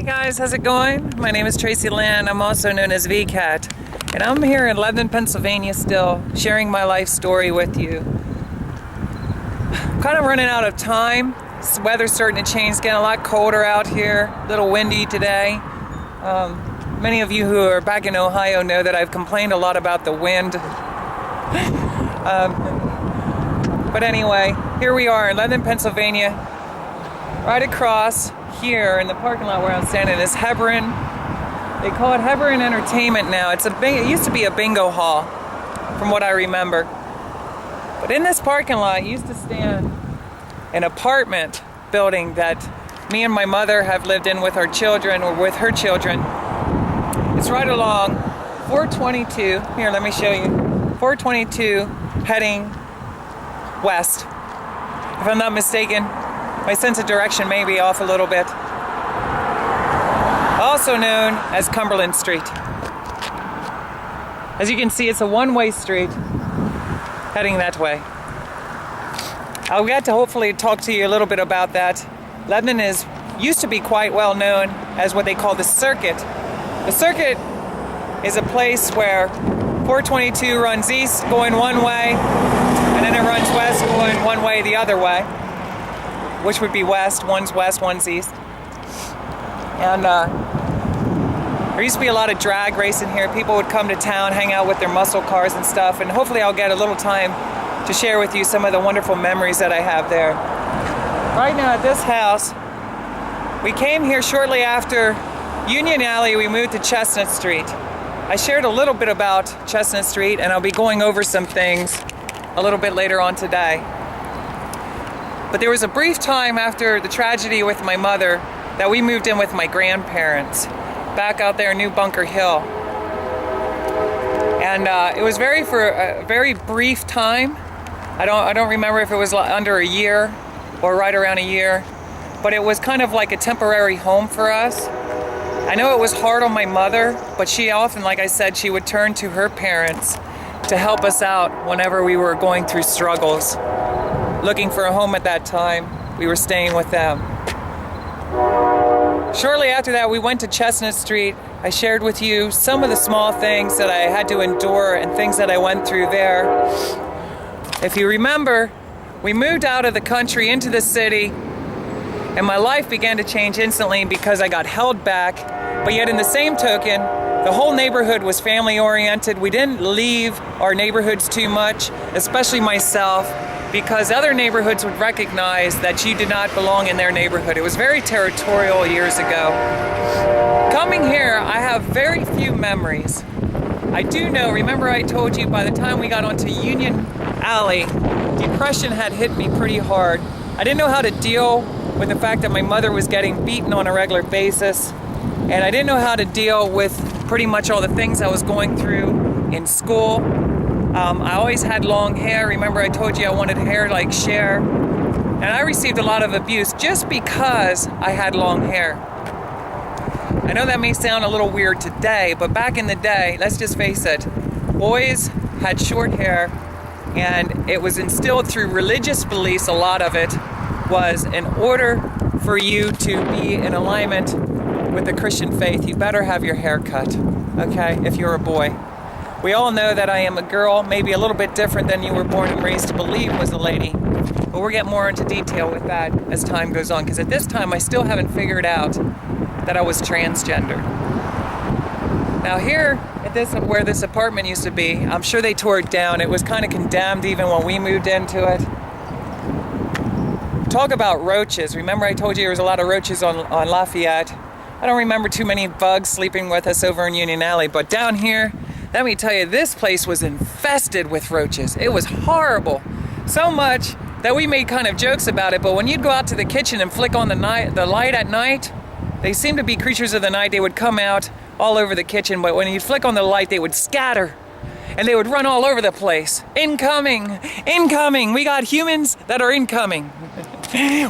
Hey guys, how's it going? My name is Tracilyn. I'm also known as VCAT, and I'm here in Lebanon, Pennsylvania still, sharing my life story with you. I'm kind of running out of time. This weather's starting to change, it's getting a lot colder out here, a little windy today. Many of you who are back in Ohio know that I've complained a lot about the wind. But anyway, here we are in Lebanon, Pennsylvania. Right across here in the parking lot where I'm standing is Hebron. They call it Hebron Entertainment now. It used to be a bingo hall, from what I remember. But in this parking lot used to stand an apartment building that me and my mother have lived in with our children, or with her children. It's right along 422. Here, let me show you. 422 heading west. If I'm not mistaken, my sense of direction may be off a little bit. Also known as Cumberland Street. As you can see, it's a one-way street heading that way. I'll get to hopefully talk to you a little bit about that. Lebanon used to be quite well known as what they call the circuit. The circuit is a place where 422 runs east going one way, and then it runs west going one way the other way, which would be west, one's east. And there used to be a lot of drag racing here. People would come to town, hang out with their muscle cars and stuff, and hopefully I'll get a little time to share with you some of the wonderful memories that I have there. Right now at this house, we came here shortly after Union Alley. We moved to Chestnut Street. I shared a little bit about Chestnut Street, and I'll be going over some things a little bit later on today. But there was a brief time after the tragedy with my mother that we moved in with my grandparents back out there in New Bunker Hill. And it was for a very brief time. I don't remember if it was under a year or right around a year, but it was kind of like a temporary home for us. I know it was hard on my mother, but she often, like I said, she would turn to her parents to help us out whenever we were going through struggles. Looking for a home at that time, we were staying with them. Shortly after that, we went to Chestnut Street. I shared with you some of the small things that I had to endure and things that I went through there. If you remember, we moved out of the country into the city, and my life began to change instantly because I got held back. But yet in the same token, the whole neighborhood was family oriented. We didn't leave our neighborhoods too much, especially myself, because other neighborhoods would recognize that you did not belong in their neighborhood. It was very territorial years ago. Coming here, I have very few memories. I do know, remember I told you by the time we got onto Union Alley, depression had hit me pretty hard. I didn't know how to deal with the fact that my mother was getting beaten on a regular basis, and I didn't know how to deal with pretty much all the things I was going through in school. I always had long hair. Remember I told you I wanted hair like Cher, and I received a lot of abuse just because I had long hair. I know that may sound a little weird today, but back in the day, let's just face it, boys had short hair, and it was instilled through religious beliefs. A lot of it was, in order for you to be in alignment with the Christian faith, you better have your hair cut, okay, if you're a boy. We all know that I am a girl, maybe a little bit different than you were born and raised to believe was a lady. But we'll get more into detail with that as time goes on, because at this time I still haven't figured out that I was transgender. Now here, at where this apartment used to be, I'm sure they tore it down. It was kind of condemned even when we moved into it. Talk about roaches. Remember I told you there was a lot of roaches on Lafayette. I don't remember too many bugs sleeping with us over in Union Alley, but down here, let me tell you, this place was infested with roaches. It was horrible. So much that we made kind of jokes about it, but when you'd go out to the kitchen and flick on the light at night, they seemed to be creatures of the night. They would come out all over the kitchen, but when you'd flick on the light, they would scatter, and they would run all over the place. Incoming! Incoming! We got humans that are incoming.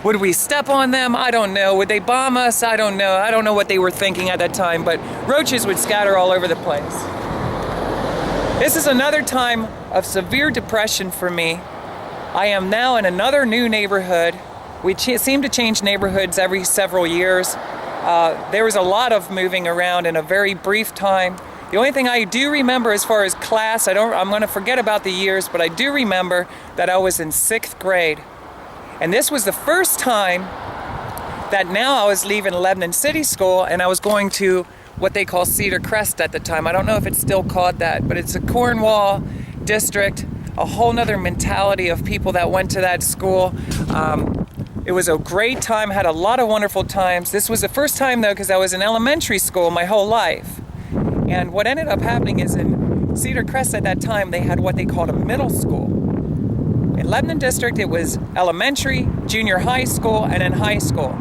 Would we step on them? I don't know. Would they bomb us? I don't know. I don't know what they were thinking at that time, but roaches would scatter all over the place. This is another time of severe depression for me. I am now in another new neighborhood. We seem to change neighborhoods every several years. There was a lot of moving around in a very brief time. The only thing I do remember as far as class, I'm going to forget about the years, but I do remember that I was in 6th grade. And this was the first time that now I was leaving Lebanon City School and I was going to what they call Cedar Crest at the time. I don't know if it's still called that, but it's a Cornwall district, a whole nother mentality of people that went to that school. It was a great time, had a lot of wonderful times. This was the first time though, because I was in elementary school my whole life. And what ended up happening is in Cedar Crest at that time, they had what they called a middle school. In Lebanon District, it was elementary, junior high school, and then high school.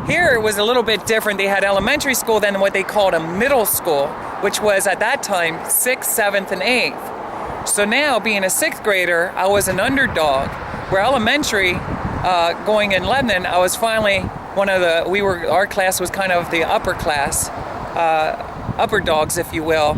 Here it was a little bit different. They had elementary school, then what they called a middle school, which was at that time 6th, 7th, and 8th. So now, being a 6th grader, I was an underdog. Where elementary, going in Lebanon, I was finally one of the, our class was kind of the upper class, upper dogs, if you will.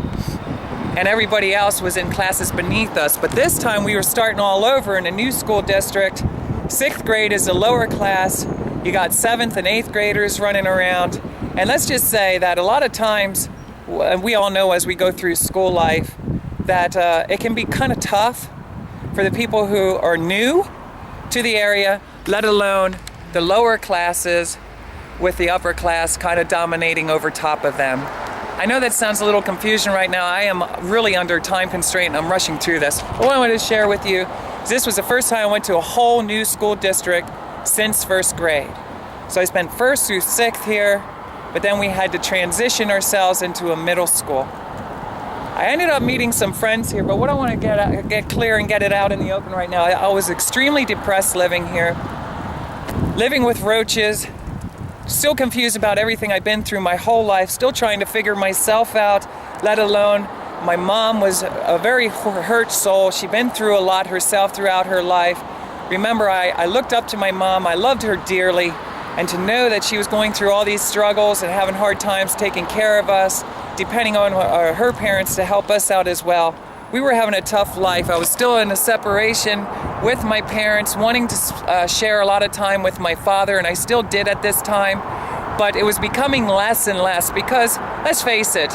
And everybody else was in classes beneath us. But this time we were starting all over in a new school district. 6th grade is the lower class. You got 7th and 8th graders running around. And let's just say that a lot of times, and we all know as we go through school life, that it can be kind of tough for the people who are new to the area, let alone the lower classes with the upper class kind of dominating over top of them. I know that sounds a little confusion right now. I am really under time constraint and I'm rushing through this. But what I wanted to share with you is this was the first time I went to a whole new school district since 1st grade. So I spent 1st through 6th here, but then we had to transition ourselves into a middle school. I ended up meeting some friends here, but what I want to get clear and get it out in the open right now, I was extremely depressed living here, living with roaches, still confused about everything I've been through my whole life, still trying to figure myself out, let alone my mom was a very hurt soul. She'd been through a lot herself throughout her life. Remember, I looked up to my mom, I loved her dearly, and to know that she was going through all these struggles and having hard times taking care of us, depending on her parents to help us out as well. We were having a tough life. I was still in a separation with my parents, wanting to share a lot of time with my father, and I still did at this time, but it was becoming less and less because, let's face it,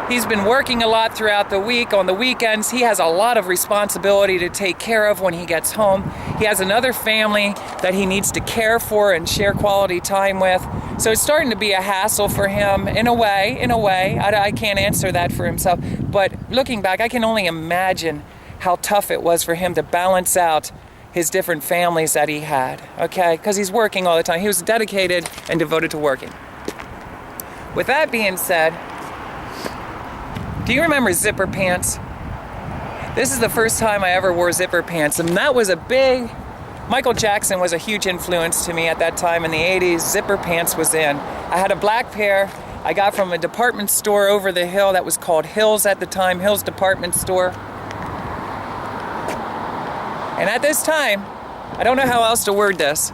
he's been working a lot throughout the week. On the weekends, he has a lot of responsibility to take care of when he gets home. He has another family that he needs to care for and share quality time with. So it's starting to be a hassle for him in a way. I can't answer that for himself. But looking back, I can only imagine how tough it was for him to balance out his different families that he had, okay? Because he's working all the time. He was dedicated and devoted to working. With that being said, do you remember zipper pants? This is the first time I ever wore zipper pants, and that was a big... Michael Jackson was a huge influence to me at that time in the 80s. Zipper pants was in. I had a black pair I got from a department store over the hill that was called Hills at the time, Hills Department Store. And at this time, I don't know how else to word this.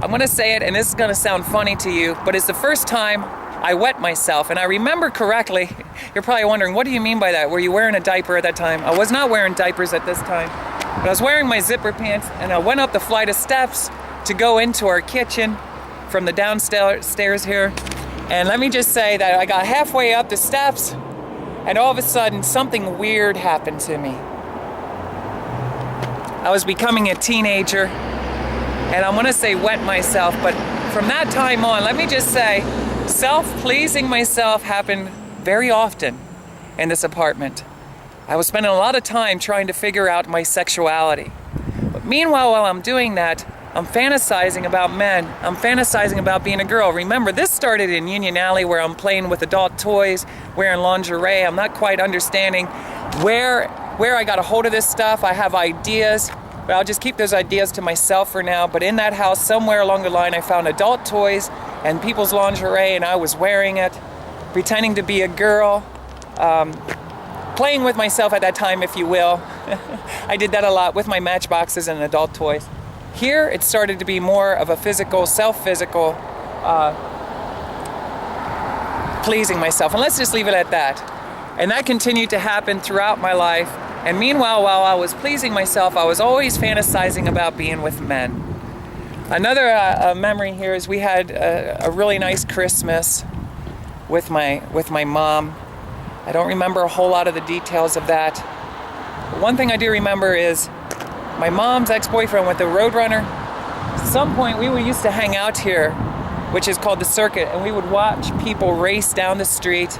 I'm going to say it, and this is going to sound funny to you, but it's the first time I wet myself. And I remember correctly, you're probably wondering, what do you mean by that? Were you wearing a diaper at that time? I was not wearing diapers at this time. But I was wearing my zipper pants, and I went up the flight of steps to go into our kitchen from the downstairs here. And let me just say that I got halfway up the steps, and all of a sudden, something weird happened to me. I was becoming a teenager, and I'm gonna say wet myself, but from that time on, let me just say, self-pleasing myself happened very often in this apartment. I was spending a lot of time trying to figure out my sexuality. But meanwhile, while I'm doing that, I'm fantasizing about men. I'm fantasizing about being a girl. Remember, this started in Union Alley where I'm playing with adult toys, wearing lingerie. I'm not quite understanding where I got a hold of this stuff. I have ideas, but I'll just keep those ideas to myself for now. But in that house, somewhere along the line, I found adult toys and people's lingerie, and I was wearing it, pretending to be a girl. Playing with myself at that time, if you will. I did that a lot with my matchboxes and adult toys. Here, it started to be more of a physical, self-physical, pleasing myself. And let's just leave it at that. And that continued to happen throughout my life. And meanwhile, while I was pleasing myself, I was always fantasizing about being with men. Another memory here is we had a really nice Christmas. with my mom. I don't remember a whole lot of the details of that. But one thing I do remember is my mom's ex-boyfriend with the Roadrunner. At some point we used to hang out here, which is called the Circuit, and we would watch people race down the street.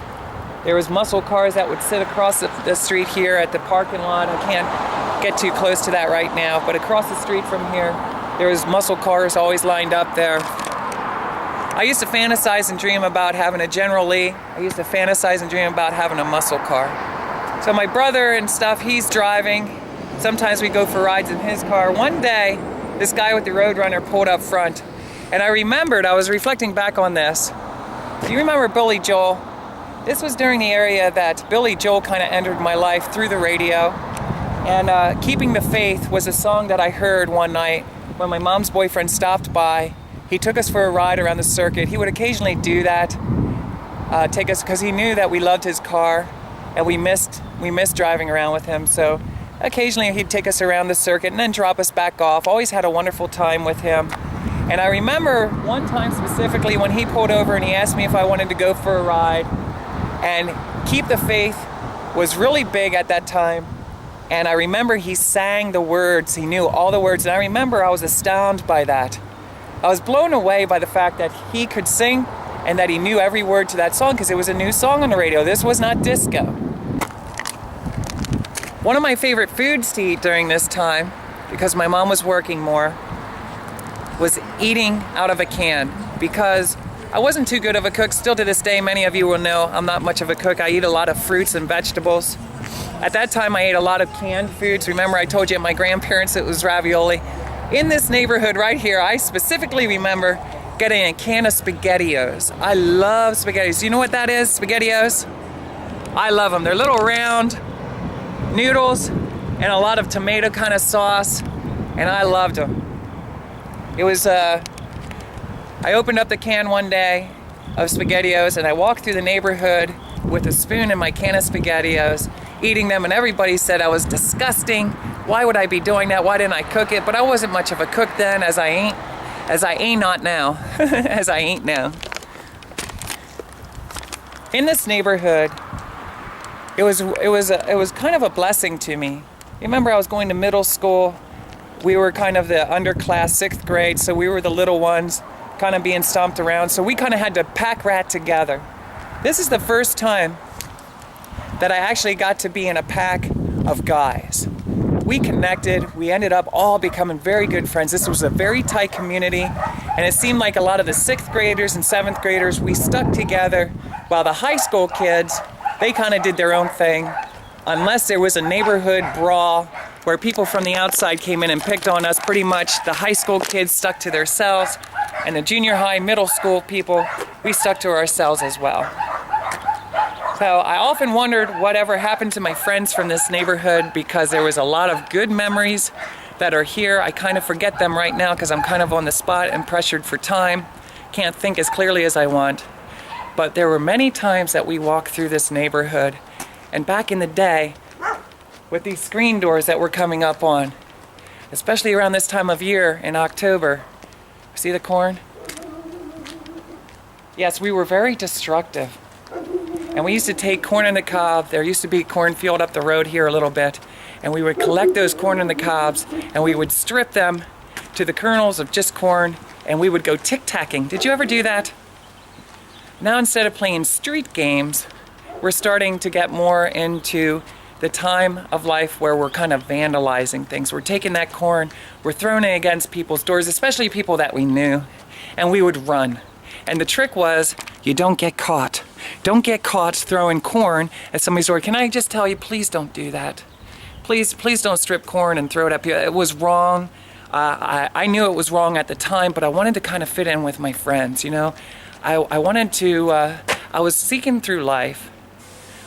There was muscle cars that would sit across the street here at the parking lot. I can't get too close to that right now, but across the street from here, there was muscle cars always lined up there. I used to fantasize and dream about having a General Lee. I used to fantasize and dream about having a muscle car. So my brother and stuff, he's driving. Sometimes we go for rides in his car. One day, this guy with the Roadrunner pulled up front, and I was reflecting back on this. Do you remember Billy Joel? This was during the area that Billy Joel kind of entered my life through the radio. And Keeping the Faith was a song that I heard one night when my mom's boyfriend stopped by. He took us for a ride around the circuit. He would occasionally do that, take us, because he knew that we loved his car and we missed driving around with him. So occasionally he'd take us around the circuit and then drop us back off. Always had a wonderful time with him. And I remember one time specifically when he pulled over and he asked me if I wanted to go for a ride. And Keep the Faith was really big at that time. And I remember he sang the words. He knew all the words. And I remember I was astounded by that. I was blown away by the fact that he could sing and that he knew every word to that song, because it was a new song on the radio. This was not disco. One of my favorite foods to eat during this time, because my mom was working more, was eating out of a can, because I wasn't too good of a cook. Still to this day, many of you will know I'm not much of a cook. I eat a lot of fruits and vegetables. At that time, I ate a lot of canned foods. Remember, I told you at my grandparents it was ravioli. In this neighborhood right here, I specifically remember getting a can of SpaghettiOs. I love SpaghettiOs. You know what that is, SpaghettiOs? I love them. They're little round noodles and a lot of tomato kind of sauce, and I loved them. It was, I opened up the can one day of SpaghettiOs and I walked through the neighborhood with a spoon in my can of SpaghettiOs, eating them, and everybody said I was disgusting. Why would I be doing that? Why didn't I cook it? But I wasn't much of a cook then, as I ain't not now, as I ain't now. In this neighborhood, it was kind of a blessing to me. Remember, I was going to middle school. We were kind of the underclass, 6th grade, so we were the little ones, kind of being stomped around. So we kind of had to pack rat together. This is the first time that I actually got to be in a pack of guys. We connected. We ended up all becoming very good friends. This was a very tight community, and it seemed like a lot of the 6th graders and 7th graders, we stuck together, while the high school kids, they kind of did their own thing, unless there was a neighborhood brawl where people from the outside came in and picked on us. Pretty much the high school kids stuck to themselves, and the junior high, middle school people, we stuck to ourselves as well. So I often wondered whatever happened to my friends from this neighborhood, because there was a lot of good memories that are here. I kind of forget them right now because I'm kind of on the spot and pressured for time. Can't think as clearly as I want. But there were many times that we walked through this neighborhood, and back in the day, with these screen doors that we're coming up on, especially around this time of year in October. See the corn? Yes, we were very destructive. And we used to take corn on the cob. There used to be a cornfield up the road here a little bit. And we would collect those corn on the cobs, and we would strip them to the kernels of just corn, and we would go tic-tacking. Did you ever do that? Now, instead of playing street games, we're starting to get more into the time of life where we're kind of vandalizing things. We're taking that corn, we're throwing it against people's doors, especially people that we knew, and we would run. And the trick was, you don't get caught. Don't get caught throwing corn at somebody's door. Can I just tell you, please don't do that. Please don't strip corn and throw it up here. It was wrong. I knew it was wrong at the time, but I wanted to kind of fit in with my friends, you know. I was seeking through life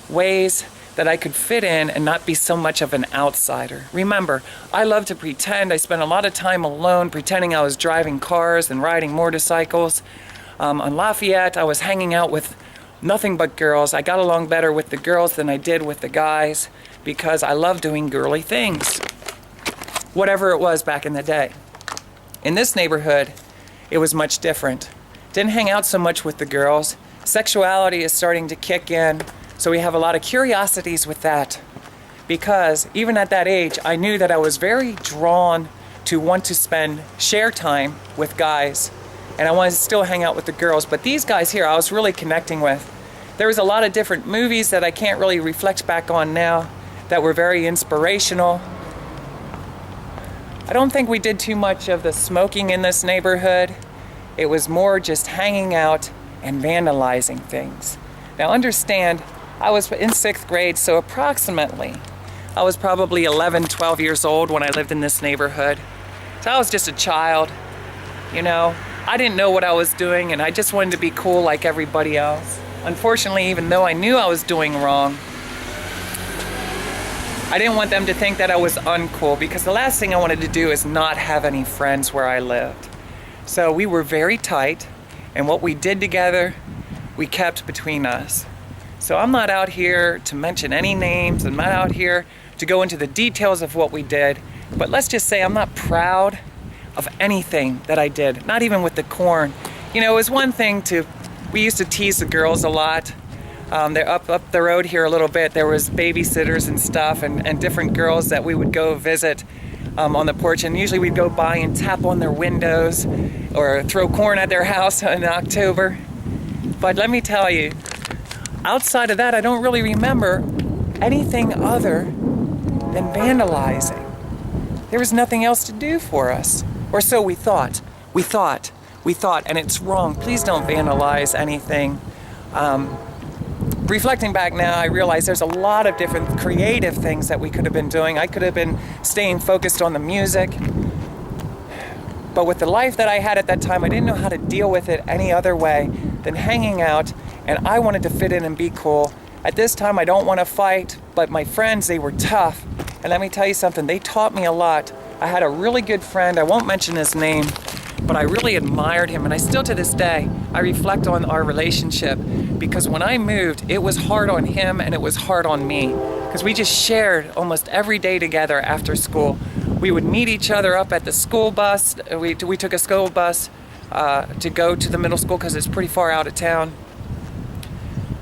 ways that I could fit in and not be so much of an outsider. Remember, I love to pretend. I spent a lot of time alone pretending I was driving cars and riding motorcycles. On Lafayette, I was hanging out with nothing but girls. I got along better with the girls than I did with the guys because I love doing girly things, whatever it was back in the day. In this neighborhood, it was much different. Didn't hang out so much with the girls. Sexuality is starting to kick in, so we have a lot of curiosities with that. Because even at that age, I knew that I was very drawn to want to share time with guys. And I wanted to still hang out with the girls. But these guys here, I was really connecting with. There was a lot of different movies that I can't really reflect back on now that were very inspirational. I don't think we did too much of the smoking in this neighborhood. It was more just hanging out and vandalizing things. Now understand, I was in 6th grade, so approximately, I was probably 11, 12 years old when I lived in this neighborhood. So I was just a child, you know. I didn't know what I was doing, and I just wanted to be cool like everybody else. Unfortunately, even though I knew I was doing wrong, I didn't want them to think that I was uncool, because the last thing I wanted to do is not have any friends where I lived. So we were very tight, and what we did together, we kept between us. So I'm not out here to mention any names. I'm not out here to go into the details of what we did. But let's just say I'm not proud of anything that I did, not even with the corn. You know, it was one thing we used to tease the girls a lot. They're up the road here a little bit. There was babysitters and stuff and different girls that we would go visit on the porch. And usually we'd go by and tap on their windows or throw corn at their house in October. But let me tell you, outside of that, I don't really remember anything other than vandalizing. There was nothing else to do for us. Or so we thought. We thought, and it's wrong. Please don't vandalize anything. Reflecting back now, I realize there's a lot of different creative things that we could have been doing. I could have been staying focused on the music. But with the life that I had at that time, I didn't know how to deal with it any other way than hanging out, and I wanted to fit in and be cool. At this time, I don't want to fight, but my friends, they were tough. And let me tell you something, they taught me a lot. I had a really good friend, I won't mention his name, but I really admired him, and I still to this day, I reflect on our relationship, because when I moved, it was hard on him and it was hard on me, because we just shared almost every day together after school. We would meet each other up at the school bus. We took a school bus to go to the middle school because it's pretty far out of town.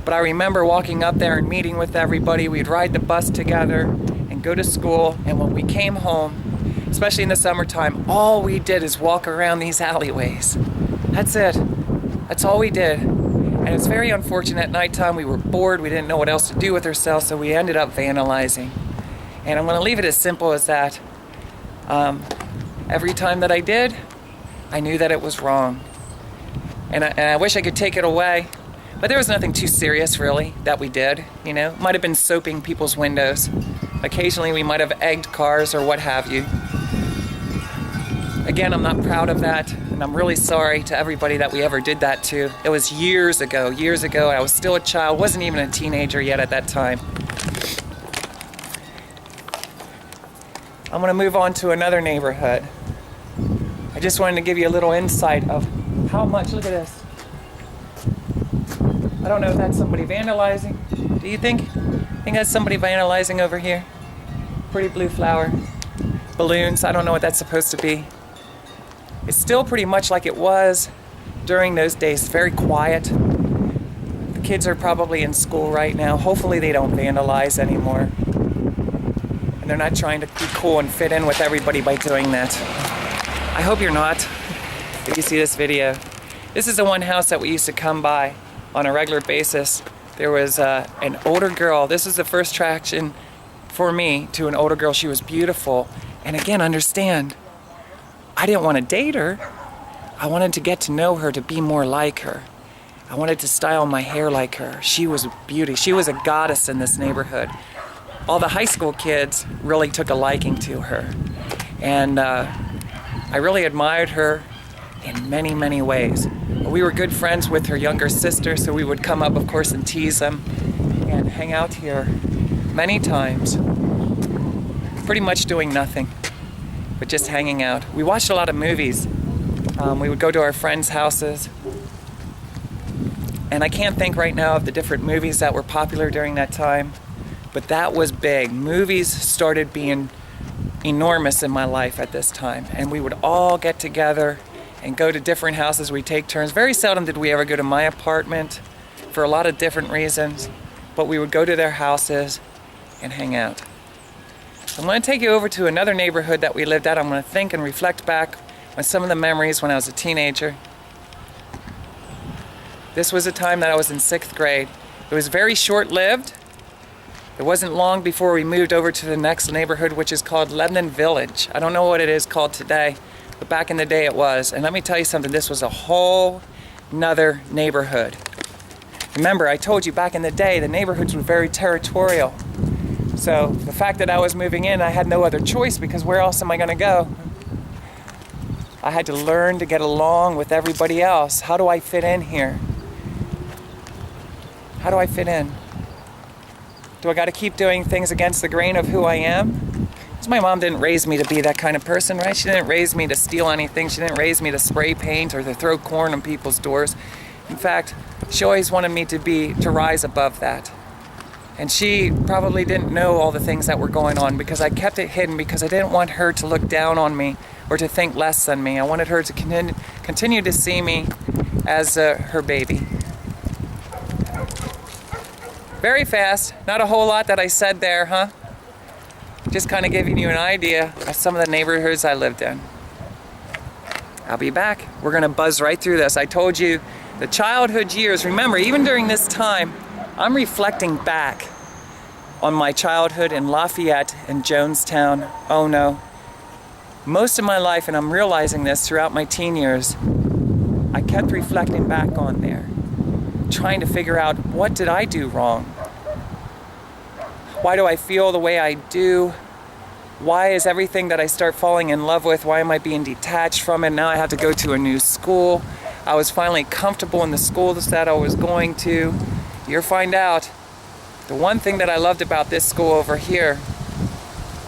But I remember walking up there and meeting with everybody. We'd ride the bus together and go to school, and when we came home, especially in the summertime, all we did is walk around these alleyways. That's it. That's all we did. And it's very unfortunate at nighttime. We were bored. We didn't know what else to do with ourselves, so we ended up vandalizing. And I'm going to leave it as simple as that. Every time that I did, I knew that it was wrong. And I wish I could take it away, but there was nothing too serious, really, that we did, you know. Might have been soaping people's windows. Occasionally we might have egged cars or what have you. Again, I'm not proud of that, and I'm really sorry to everybody that we ever did that to. It was years ago, I was still a child, wasn't even a teenager yet at that time. I'm gonna move on to another neighborhood. I just wanted to give you a little insight of how much, look at this. I don't know if that's somebody vandalizing. Do you think? I think that's somebody vandalizing over here. Pretty blue flower. Balloons, I don't know what that's supposed to be. It's still pretty much like it was during those days, very quiet. The kids are probably in school right now. Hopefully they don't vandalize anymore. And they're not trying to be cool and fit in with everybody by doing that. I hope you're not, if you see this video. This is the one house that we used to come by on a regular basis. There was an older girl. This is the first attraction for me to an older girl. She was beautiful. And again, understand, I didn't want to date her. I wanted to get to know her, to be more like her. I wanted to style my hair like her. She was a beauty. She was a goddess in this neighborhood. All the high school kids really took a liking to her. And I really admired her in many, many ways. We were good friends with her younger sister, so we would come up, of course, and tease them and hang out here many times, pretty much doing nothing, but just hanging out. We watched a lot of movies. We would go to our friends' houses, and I can't think right now of the different movies that were popular during that time, but that was big. Movies started being enormous in my life at this time, and we would all get together and go to different houses. We take turns. Very seldom did we ever go to my apartment for a lot of different reasons, but we would go to their houses and hang out. So I'm going to take you over to another neighborhood that we lived at. I'm going to think and reflect back on some of the memories when I was a teenager. This was a time that I was in 6th grade. It was very short-lived. It wasn't long before we moved over to the next neighborhood, which is called Lebanon Village. I don't know what it is called today, but back in the day it was. And let me tell you something, this was a whole nother neighborhood. Remember, I told you back in the day, the neighborhoods were very territorial. So the fact that I was moving in, I had no other choice, because where else am I going to go? I had to learn to get along with everybody else. How do I fit in here? How do I fit in? Do I got to keep doing things against the grain of who I am? Because my mom didn't raise me to be that kind of person, right? She didn't raise me to steal anything. She didn't raise me to spray paint or to throw corn on people's doors. In fact, she always wanted me to rise above that. And she probably didn't know all the things that were going on, because I kept it hidden, because I didn't want her to look down on me or to think less than me. I wanted her to continue to see me as her baby. Very fast, not a whole lot that I said there, huh? Just kind of giving you an idea of some of the neighborhoods I lived in. I'll be back. We're gonna buzz right through this. I told you the childhood years. Remember, even during this time, I'm reflecting back on my childhood in Lafayette and Jonestown. Oh no. Most of my life, and I'm realizing this throughout my teen years, I kept reflecting back on there, trying to figure out, what did I do wrong? Why do I feel the way I do? Why is everything that I start falling in love with, why am I being detached from it? Now I have to go to a new school. I was finally comfortable in the school that I was going to. You'll find out, the one thing that I loved about this school over here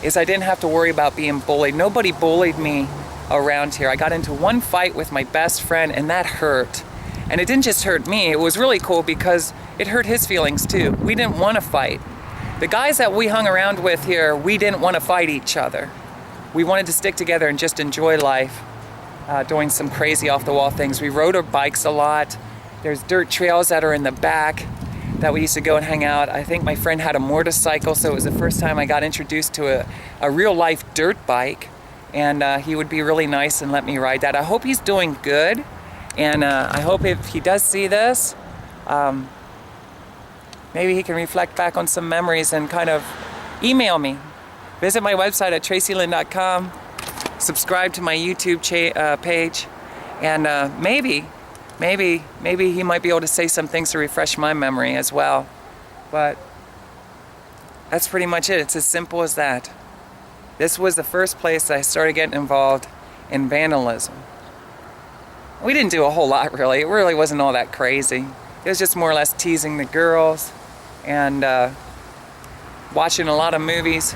is I didn't have to worry about being bullied. Nobody bullied me around here. I got into one fight with my best friend, and that hurt. And it didn't just hurt me, it was really cool because it hurt his feelings too. We didn't want to fight. The guys that we hung around with here, we didn't want to fight each other. We wanted to stick together and just enjoy life, doing some crazy off-the-wall things. We rode our bikes a lot. There's dirt trails that are in the back that we used to go and hang out. I think my friend had a motorcycle, so it was the first time I got introduced to a real-life dirt bike, and he would be really nice and let me ride that. I hope he's doing good. And I hope if he does see this, maybe he can reflect back on some memories and kind of email me. Visit my website at Tracilyn.com, subscribe to my YouTube page, and maybe he might be able to say some things to refresh my memory as well. But that's pretty much it. It's as simple as that. This was the first place I started getting involved in vandalism. We didn't do a whole lot, really. It really wasn't all that crazy. It was just more or less teasing the girls and watching a lot of movies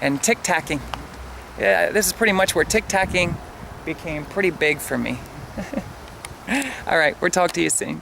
and tic-tacking. Yeah, this is pretty much where tic-tacking became pretty big for me. All right, we'll talk to you soon.